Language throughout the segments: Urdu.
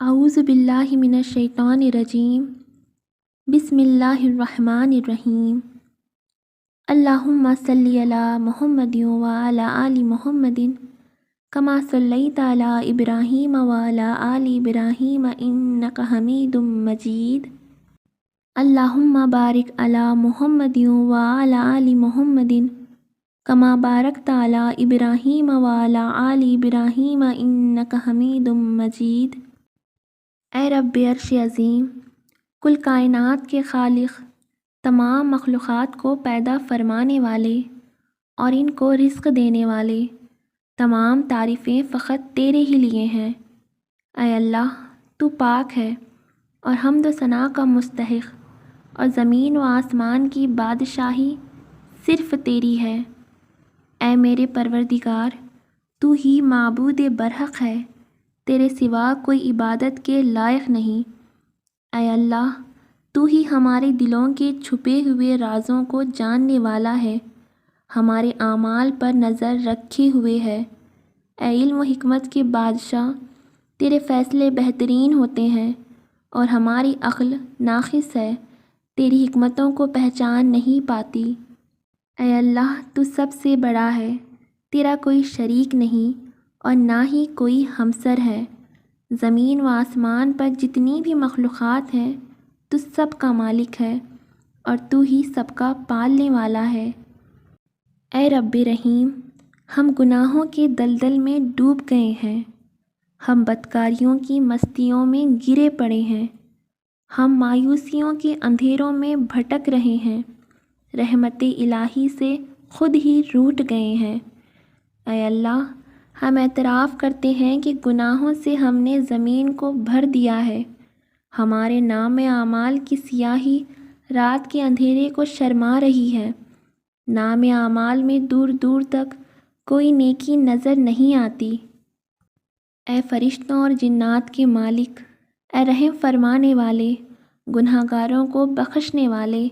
اعوذ باللہ من الشیطان الرجیم بسم اللہ الرحمن الرحیم اللہم صلی علی محمد وعلی آل محمد کما صلیت علی ابراہیم وعلی آل ابراہیم انک حمید مجید اللہم بارک علی محمد وعلی آل محمد کما بارکت علی ابراہیم وعلی آل ابراہیم انک حمید مجید۔ اے رب عرش عظیم، کل کائنات کے خالق، تمام مخلوقات کو پیدا فرمانے والے اور ان کو رزق دینے والے، تمام تعریفیں فقط تیرے ہی لیے ہیں۔ اے اللہ، تو پاک ہے اور حمد و ثنا کا مستحق، اور زمین و آسمان کی بادشاہی صرف تیری ہے۔ اے میرے پروردگار، تو ہی معبود برحق ہے، تیرے سوا کوئی عبادت کے لائق نہیں۔ اے اللہ، تو ہی ہمارے دلوں کے چھپے ہوئے رازوں کو جاننے والا ہے، ہمارے اعمال پر نظر رکھے ہوئے ہے۔ اے علم و حکمت کے بادشاہ، تیرے فیصلے بہترین ہوتے ہیں اور ہماری عقل ناقص ہے، تیری حکمتوں کو پہچان نہیں پاتی۔ اے اللہ، تو سب سے بڑا ہے، تیرا کوئی شریک نہیں اور نہ ہی کوئی ہمسر ہے۔ زمین و آسمان پر جتنی بھی مخلوقات ہیں، تو سب کا مالک ہے اور تو ہی سب کا پالنے والا ہے۔ اے رب رحیم، ہم گناہوں کے دلدل میں ڈوب گئے ہیں، ہم بدکاریوں کی مستیوں میں گرے پڑے ہیں، ہم مایوسیوں کے اندھیروں میں بھٹک رہے ہیں، رحمت الہی سے خود ہی روٹھ گئے ہیں۔ اے اللہ، ہم اعتراف کرتے ہیں کہ گناہوں سے ہم نے زمین کو بھر دیا ہے، ہمارے نام اعمال کی سیاہی رات کے اندھیرے کو شرما رہی ہے، نام اعمال میں دور دور تک کوئی نیکی نظر نہیں آتی۔ اے فرشتوں اور جنات کے مالک، اے رحم فرمانے والے، گناہ گاروں کو بخشنے والے،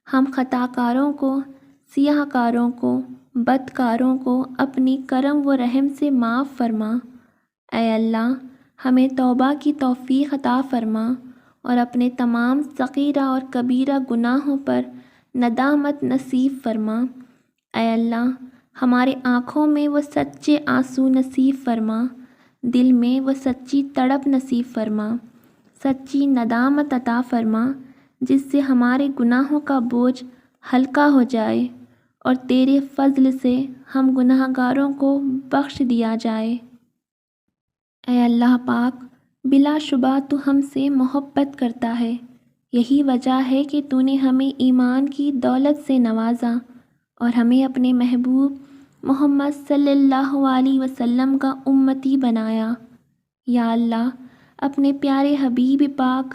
ہم خطا کاروں کو، سیاہ کاروں کو، بدکاروں کو اپنی کرم و رحم سے معاف فرما۔ اے اللہ، ہمیں توبہ کی توفیق عطا فرما اور اپنے تمام صغیرہ اور کبیرہ گناہوں پر ندامت نصیب فرما۔ اے اللہ، ہمارے آنکھوں میں وہ سچے آنسو نصیب فرما، دل میں وہ سچی تڑپ نصیب فرما، سچی ندامت عطا فرما، جس سے ہمارے گناہوں کا بوجھ ہلکا ہو جائے اور تیرے فضل سے ہم گناہ گاروں کو بخش دیا جائے۔ اے اللہ پاک، بلا شبہ تو ہم سے محبت کرتا ہے، یہی وجہ ہے کہ تو نے ہمیں ایمان کی دولت سے نوازا اور ہمیں اپنے محبوب محمد صلی اللہ علیہ وسلم کا امتی بنایا۔ یا اللہ، اپنے پیارے حبیب پاک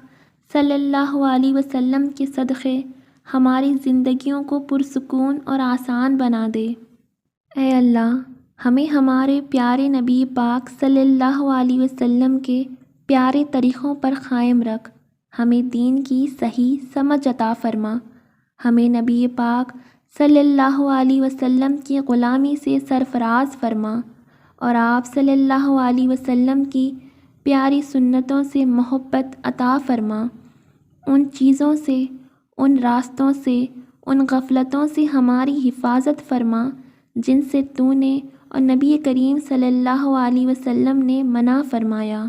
صلی اللہ علیہ وسلم کے صدقے ہماری زندگیوں کو پرسکون اور آسان بنا دے۔ اے اللہ، ہمیں ہمارے پیارے نبی پاک صلی اللہ علیہ وسلم کے پیارے طریقوں پر قائم رکھ، ہمیں دین کی صحیح سمجھ عطا فرما، ہمیں نبی پاک صلی اللہ علیہ وسلم کی غلامی سے سرفراز فرما اور آپ صلی اللہ علیہ وسلم کی پیاری سنتوں سے محبت عطا فرما۔ ان چیزوں سے، ان راستوں سے، ان غفلتوں سے ہماری حفاظت فرما جن سے تو نے اور نبی کریم صلی اللہ علیہ وسلم نے منع فرمایا۔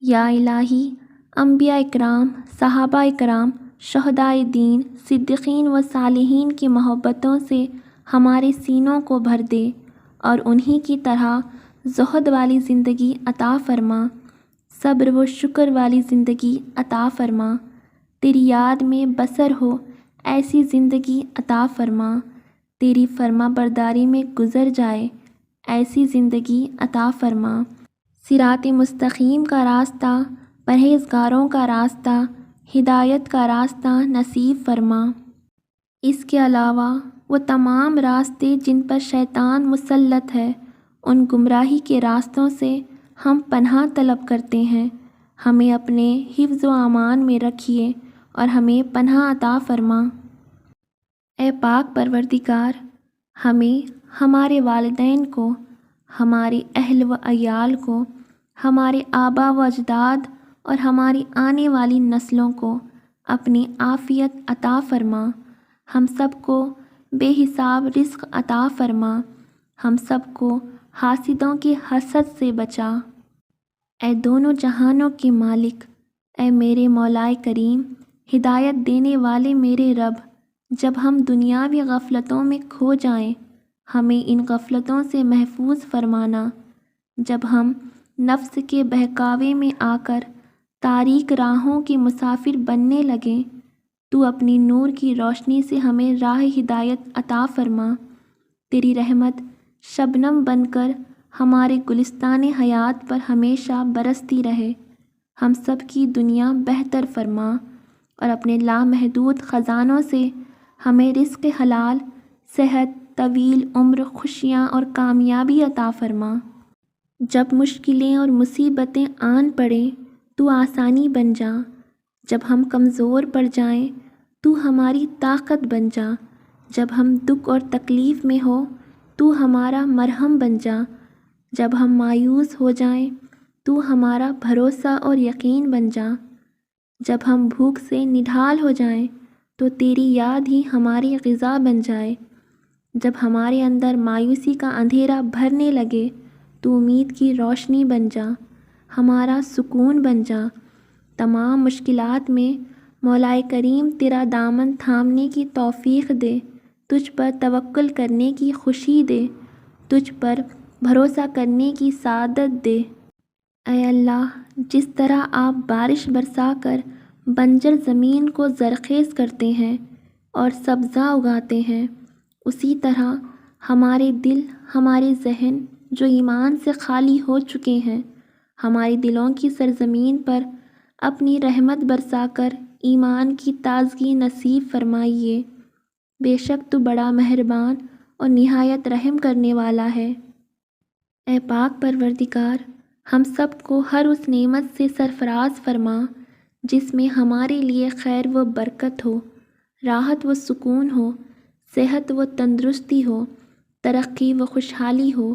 یا الہی، انبیاء اکرام، صحابہ اکرام، شہدائے دین، صدیقین و صالحین کی محبتوں سے ہمارے سینوں کو بھر دے اور انہی کی طرح زہد والی زندگی عطا فرما، صبر و شکر والی زندگی عطا فرما، تیری یاد میں بسر ہو ایسی زندگی عطا فرما، تیری فرما برداری میں گزر جائے ایسی زندگی عطا فرما۔ صراط مستقیم کا راستہ، پرہیزگاروں کا راستہ، ہدایت کا راستہ نصیب فرما۔ اس کے علاوہ وہ تمام راستے جن پر شیطان مسلط ہے، ان گمراہی کے راستوں سے ہم پناہ طلب کرتے ہیں، ہمیں اپنے حفظ و امان میں رکھیے اور ہمیں پناہ عطا فرما۔ اے پاک پروردگار، ہمیں، ہمارے والدین کو، ہمارے اہل و عیال کو، ہمارے آبا و اجداد اور ہماری آنے والی نسلوں کو اپنی عافیت عطا فرما، ہم سب کو بے حساب رزق عطا فرما، ہم سب کو حاسدوں کی حسد سے بچا۔ اے دونوں جہانوں کے مالک، اے میرے مولائے کریم، ہدایت دینے والے میرے رب، جب ہم دنیاوی غفلتوں میں کھو جائیں ہمیں ان غفلتوں سے محفوظ فرمانا، جب ہم نفس کے بہکاوے میں آ کر تاریک راہوں کے مسافر بننے لگیں تو اپنی نور کی روشنی سے ہمیں راہ ہدایت عطا فرما، تیری رحمت شبنم بن کر ہمارے گلستان حیات پر ہمیشہ برستی رہے، ہم سب کی دنیا بہتر فرما اور اپنے لامحدود خزانوں سے ہمیں رزق حلال، صحت، طویل عمر، خوشیاں اور کامیابی عطا فرما۔ جب مشکلیں اور مصیبتیں آن پڑیں تو آسانی بن جا، جب ہم کمزور پڑ جائیں تو ہماری طاقت بن جا، جب ہم دکھ اور تکلیف میں ہو تو ہمارا مرہم بن جا، جب ہم مایوس ہو جائیں تو ہمارا بھروسہ اور یقین بن جا، جب ہم بھوک سے نڈھال ہو جائیں تو تیری یاد ہی ہماری غذا بن جائے، جب ہمارے اندر مایوسی کا اندھیرا بھرنے لگے تو امید کی روشنی بن جا، ہمارا سکون بن جا۔ تمام مشکلات میں مولائے کریم تیرا دامن تھامنے کی توفیق دے، تجھ پر توکل کرنے کی خوشی دے، تجھ پر بھروسہ کرنے کی سعادت دے۔ اے اللہ، جس طرح آپ بارش برسا کر بنجر زمین کو زرخیز کرتے ہیں اور سبزہ اگاتے ہیں، اسی طرح ہمارے دل، ہمارے ذہن جو ایمان سے خالی ہو چکے ہیں، ہمارے دلوں کی سرزمین پر اپنی رحمت برسا کر ایمان کی تازگی نصیب فرمائیے، بے شک تو بڑا مہربان اور نہایت رحم کرنے والا ہے۔ اے پاک پروردگار، ہم سب کو ہر اس نعمت سے سرفراز فرما جس میں ہمارے لیے خیر و برکت ہو، راحت و سکون ہو، صحت و تندرستی ہو، ترقی و خوشحالی ہو،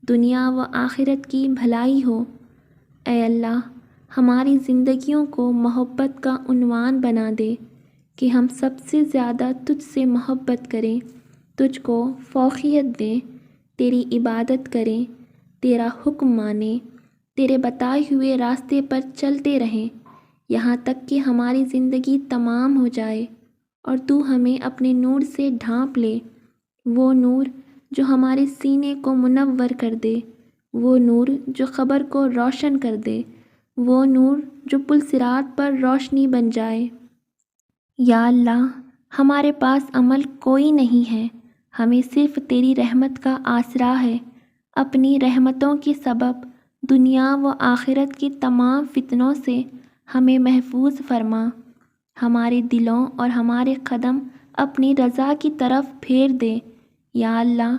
دنیا و آخرت کی بھلائی ہو۔ اے اللہ، ہماری زندگیوں کو محبت کا عنوان بنا دے کہ ہم سب سے زیادہ تجھ سے محبت کریں، تجھ کو فوقیت دیں، تیری عبادت کریں، تیرا حکم مانیں، تیرے بتائے ہوئے راستے پر چلتے رہیں یہاں تک کہ ہماری زندگی تمام ہو جائے اور تو ہمیں اپنے نور سے ڈھانپ لے، وہ نور جو ہمارے سینے کو منور کر دے، وہ نور جو قبر کو روشن کر دے، وہ نور جو پل صراط پر روشنی بن جائے۔ یا اللہ، ہمارے پاس عمل کوئی نہیں ہے، ہمیں صرف تیری رحمت کا آسرا ہے، اپنی رحمتوں کے سبب دنیا و آخرت کی تمام فتنوں سے ہمیں محفوظ فرما، ہمارے دلوں اور ہمارے قدم اپنی رضا کی طرف پھیر دے۔ یا اللہ،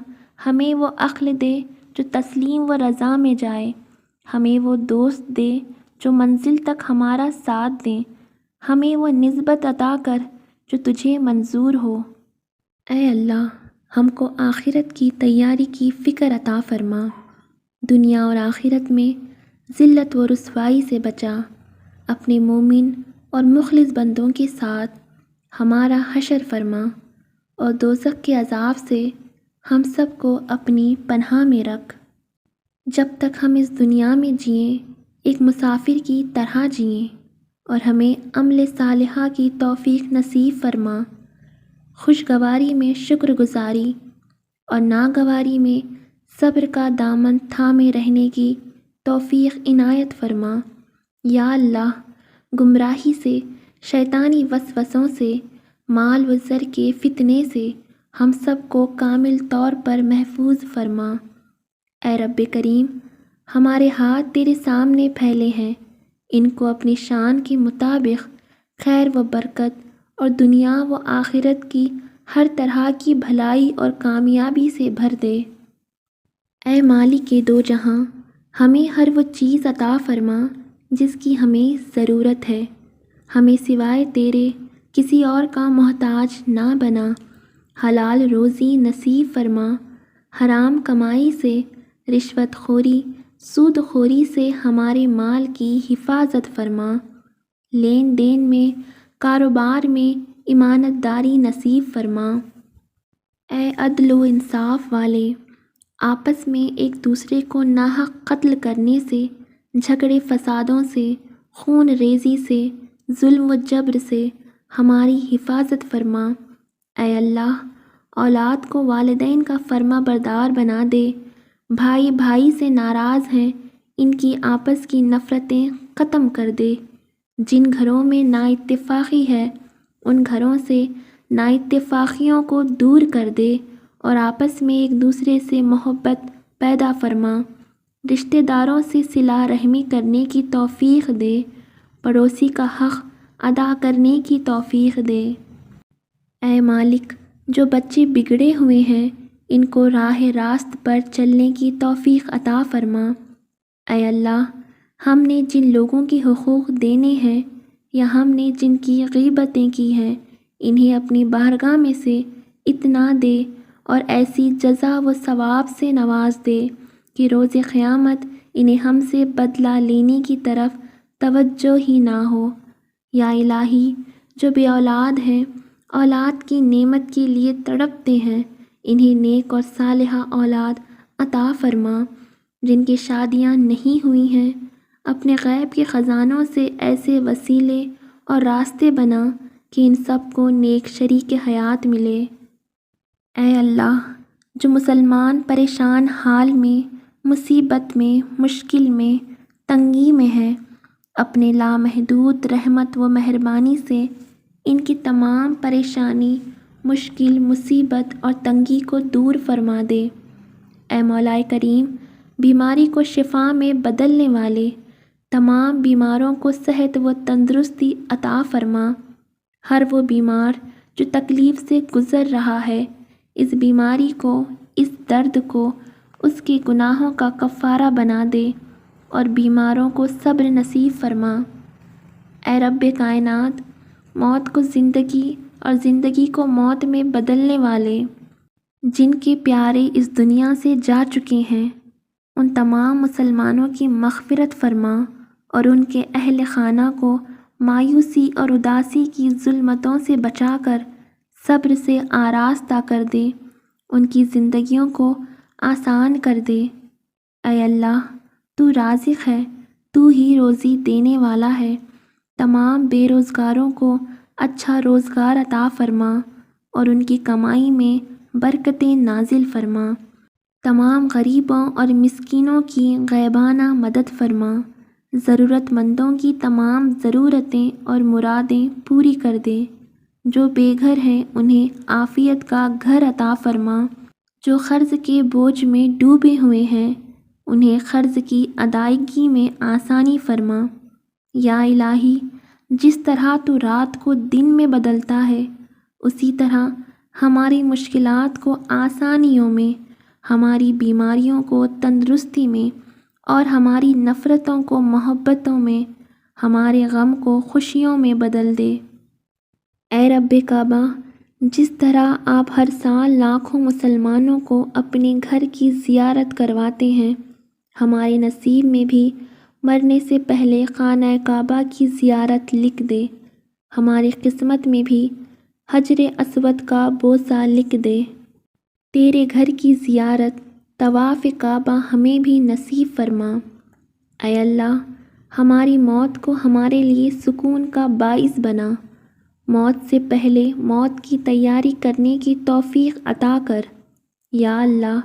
ہمیں وہ عقل دے جو تسلیم و رضا میں جائے، ہمیں وہ دوست دے جو منزل تک ہمارا ساتھ دیں، ہمیں وہ نسبت عطا کر جو تجھے منظور ہو۔ اے اللہ، ہم کو آخرت کی تیاری کی فکر عطا فرما، دنیا اور آخرت میں ذلت و رسوائی سے بچا، اپنے مومن اور مخلص بندوں کے ساتھ ہمارا حشر فرما اور دوزخ کے عذاب سے ہم سب کو اپنی پناہ میں رکھ۔ جب تک ہم اس دنیا میں جئیں ایک مسافر کی طرح جئیں اور ہمیں عمل صالحہ کی توفیق نصیب فرما، خوشگواری میں شکر گزاری اور ناگواری میں صبر کا دامن تھامے رہنے کی توفیق عنایت فرما۔ یا اللہ، گمراہی سے، شیطانی وسوسوں سے، مال و زر کے فتنے سے ہم سب کو کامل طور پر محفوظ فرما۔ اے رب کریم، ہمارے ہاتھ تیرے سامنے پھیلے ہیں، ان کو اپنی شان کے مطابق خیر و برکت اور دنیا و آخرت کی ہر طرح کی بھلائی اور کامیابی سے بھر دے۔ اے مالک دو جہاں، ہمیں ہر وہ چیز عطا فرما جس کی ہمیں ضرورت ہے، ہمیں سوائے تیرے کسی اور کا محتاج نہ بنا، حلال روزی نصیب فرما، حرام کمائی سے، رشوت خوری، سود خوری سے ہمارے مال کی حفاظت فرما، لین دین میں، کاروبار میں امانت داری نصیب فرما۔ اے عدل و انصاف والے، آپس میں ایک دوسرے کو ناحق قتل کرنے سے، جھگڑے فسادوں سے، خون ریزی سے، ظلم و جبر سے ہماری حفاظت فرما۔ اے اللہ، اولاد کو والدین کا فرما بردار بنا دے، بھائی بھائی سے ناراض ہیں، ان کی آپس کی نفرتیں ختم کر دے۔ جن گھروں میں نااتفاقی ہے، ان گھروں سے نااتفاقیوں کو دور کر دے اور آپس میں ایک دوسرے سے محبت پیدا فرما۔ رشتہ داروں سے صلہ رحمی کرنے کی توفیق دے، پڑوسی کا حق ادا کرنے کی توفیق دے۔ اے مالک، جو بچے بگڑے ہوئے ہیں، ان کو راہ راست پر چلنے کی توفیق عطا فرما۔ اے اللہ، ہم نے جن لوگوں کی حقوق دینے ہیں یا ہم نے جن کی غیبتیں کی ہیں، انہیں اپنی بارگاہ میں سے اتنا دے اور ایسی جزا و ثواب سے نواز دے کہ روز قیامت انہیں ہم سے بدلہ لینے کی طرف توجہ ہی نہ ہو۔ یا الہی، جو بے اولاد ہیں، اولاد کی نعمت کے لیے تڑپتے ہیں، انہیں نیک اور صالحہ اولاد عطا فرما۔ جن کی شادیاں نہیں ہوئی ہیں، اپنے غیب کے خزانوں سے ایسے وسیلے اور راستے بنا کہ ان سب کو نیک شریک حیات ملے۔ اے اللہ، جو مسلمان پریشان حال میں، مصیبت میں، مشکل میں، تنگی میں ہیں، اپنے لامحدود رحمت و مہربانی سے ان کی تمام پریشانی، مشکل، مصیبت اور تنگی کو دور فرما دے۔ اے مولا کریم، بیماری کو شفا میں بدلنے والے، تمام بیماروں کو صحت و تندرستی عطا فرما۔ ہر وہ بیمار جو تکلیف سے گزر رہا ہے، اس بیماری کو، اس درد کو اس کے گناہوں کا کفارہ بنا دے اور بیماروں کو صبر نصیب فرما۔ اے رب کائنات، موت کو زندگی اور زندگی کو موت میں بدلنے والے، جن کے پیارے اس دنیا سے جا چکے ہیں، ان تمام مسلمانوں کی مغفرت فرما اور ان کے اہل خانہ کو مایوسی اور اداسی کی ظلمتوں سے بچا کر صبر سے آراستہ کر دے، ان کی زندگیوں کو آسان کر دے۔ اے اللہ، تو رازق ہے، تو ہی روزی دینے والا ہے، تمام بے روزگاروں کو اچھا روزگار عطا فرما اور ان کی کمائی میں برکتیں نازل فرما۔ تمام غریبوں اور مسکینوں کی غیبانہ مدد فرما، ضرورت مندوں کی تمام ضرورتیں اور مرادیں پوری کر دے۔ جو بے گھر ہیں، انہیں عافیت کا گھر عطا فرما۔ جو قرض کے بوجھ میں ڈوبے ہوئے ہیں، انہیں قرض کی ادائیگی میں آسانی فرما۔ یا الہی، جس طرح تو رات کو دن میں بدلتا ہے، اسی طرح ہماری مشکلات کو آسانیوں میں، ہماری بیماریوں کو تندرستی میں اور ہماری نفرتوں کو محبتوں میں، ہمارے غم کو خوشیوں میں بدل دے۔ اے رب کعبہ، جس طرح آپ ہر سال لاکھوں مسلمانوں کو اپنے گھر کی زیارت کرواتے ہیں، ہمارے نصیب میں بھی مرنے سے پہلے خانہ کعبہ کی زیارت لکھ دے۔ ہماری قسمت میں بھی حجر اسود کا بوسہ لکھ دے۔ تیرے گھر کی زیارت، طواف کعبہ ہمیں بھی نصیب فرما۔ اے اللہ، ہماری موت کو ہمارے لیے سکون کا باعث بنا۔ موت سے پہلے موت کی تیاری کرنے کی توفیق عطا کر۔ یا اللہ،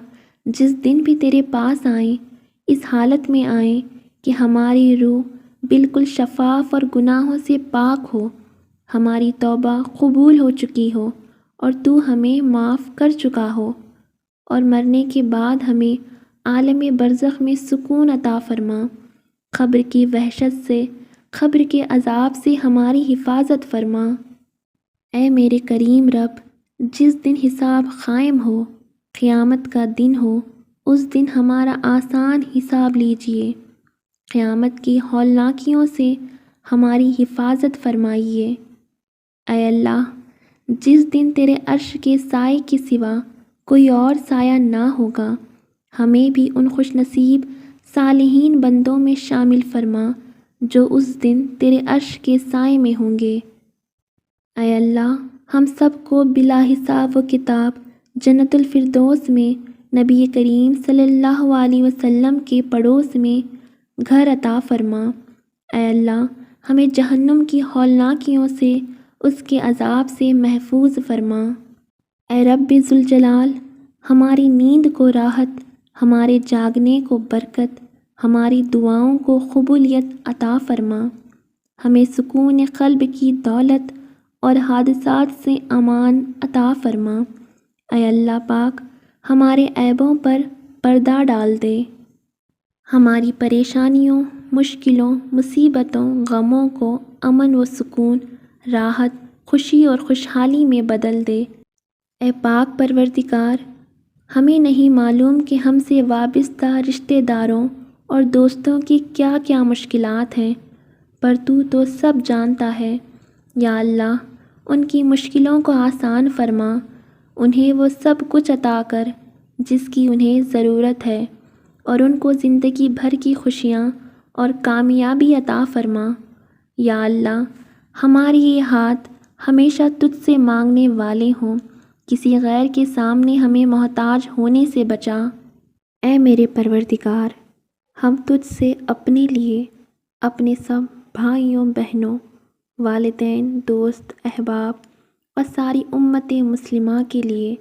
جس دن بھی تیرے پاس آئیں، اس حالت میں آئیں کہ ہماری روح بالکل شفاف اور گناہوں سے پاک ہو، ہماری توبہ قبول ہو چکی ہو اور تو ہمیں معاف کر چکا ہو، اور مرنے کے بعد ہمیں عالم برزخ میں سکون عطا فرما۔ قبر کی وحشت سے، قبر کے عذاب سے ہماری حفاظت فرما۔ اے میرے کریم رب، جس دن حساب قائم ہو، قیامت کا دن ہو، اس دن ہمارا آسان حساب لیجئے۔ قیامت کی ہولناکیوں سے ہماری حفاظت فرمائیے۔ اے اللہ، جس دن تیرے عرش کے سائے کے سوا کوئی اور سایہ نہ ہوگا، ہمیں بھی ان خوش نصیب صالحین بندوں میں شامل فرما جو اس دن تیرے عرش کے سائے میں ہوں گے۔ اے اللہ، ہم سب کو بلا حساب و کتاب جنت الفردوس میں نبی کریم صلی اللہ علیہ وسلم کے پڑوس میں گھر عطا فرما۔ اے اللہ، ہمیں جہنم کی ہولناکیوں سے، اس کے عذاب سے محفوظ فرما۔ اے رب ذوالجلال، ہماری نیند کو راحت، ہمارے جاگنے کو برکت، ہماری دعاؤں کو قبولیت عطا فرما۔ ہمیں سکون قلب کی دولت اور حادثات سے امان عطا فرما۔ اے اللہ پاک، ہمارے عیبوں پر پردہ ڈال دے، ہماری پریشانیوں، مشکلوں، مصیبتوں، غموں کو امن و سکون، راحت، خوشی اور خوشحالی میں بدل دے۔ اے پاک پروردگار، ہمیں نہیں معلوم کہ ہم سے وابستہ رشتہ داروں اور دوستوں کی کیا کیا مشکلات ہیں، پر تو سب جانتا ہے۔ یا اللہ، ان کی مشکلوں کو آسان فرما، انہیں وہ سب کچھ عطا کر جس کی انہیں ضرورت ہے، اور ان کو زندگی بھر کی خوشیاں اور کامیابی عطا فرما۔ یا اللہ، ہمارے یہ ہاتھ ہمیشہ تجھ سے مانگنے والے ہوں، کسی غیر کے سامنے ہمیں محتاج ہونے سے بچا۔ اے میرے پروردگار، ہم تجھ سے اپنے لیے، اپنے سب بھائیوں بہنوں، والدین، دوست، احباب اور ساری امت مسلمہ کے لیے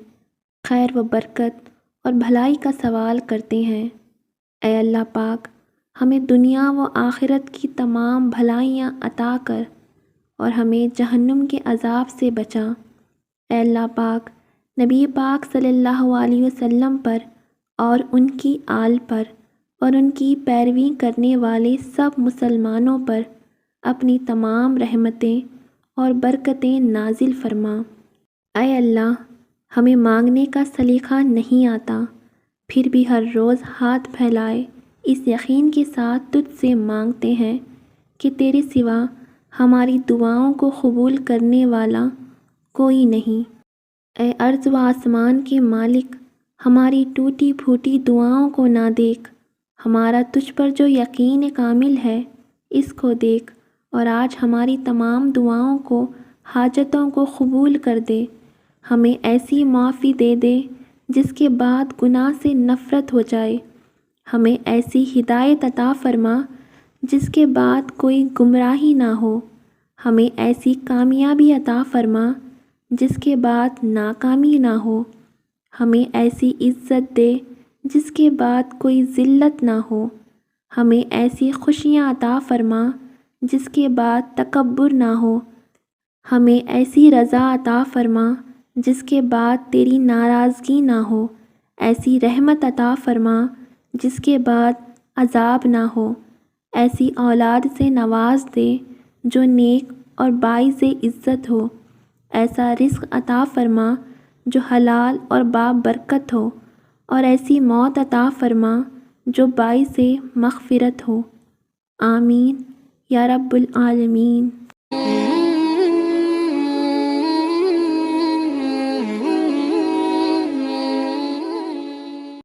خیر و برکت اور بھلائی کا سوال کرتے ہیں۔ اے اللہ پاک، ہمیں دنیا و آخرت کی تمام بھلائیاں عطا کر اور ہمیں جہنم کے عذاب سے بچا۔ اے اللہ پاک، نبی پاک صلی اللہ علیہ وسلم پر اور ان کی آل پر اور ان کی پیروی کرنے والے سب مسلمانوں پر اپنی تمام رحمتیں اور برکتیں نازل فرما۔ اے اللہ، ہمیں مانگنے کا سلیقہ نہیں آتا، پھر بھی ہر روز ہاتھ پھیلائے اس یقین کے ساتھ تجھ سے مانگتے ہیں کہ تیرے سوا ہماری دعاؤں کو قبول کرنے والا کوئی نہیں۔ اے ارض و آسمان کے مالک، ہماری ٹوٹی پھوٹی دعاؤں کو نہ دیکھ، ہمارا تجھ پر جو یقین کامل ہے اس کو دیکھ، اور آج ہماری تمام دعاؤں کو، حاجتوں کو قبول کر دے۔ ہمیں ایسی معافی دے دے جس کے بعد گناہ سے نفرت ہو جائے، ہمیں ایسی ہدایت عطا فرما جس کے بعد کوئی گمراہی نہ ہو، ہمیں ایسی کامیابی عطا فرما جس کے بعد ناکامی نہ ہو، ہمیں ایسی عزت دے جس کے بعد کوئی ذلت نہ ہو، ہمیں ایسی خوشیاں عطا فرما جس کے بعد تکبر نہ ہو، ہمیں ایسی رضا عطا فرما جس کے بعد تیری ناراضگی نہ ہو، ایسی رحمت عطا فرما جس کے بعد عذاب نہ ہو، ایسی اولاد سے نواز دے جو نیک اور باعث عزت ہو، ایسا رزق عطا فرما جو حلال اور بابرکت ہو، اور ایسی موت عطا فرما جو باعث مغفرت ہو۔ آمین یا رب العالمین۔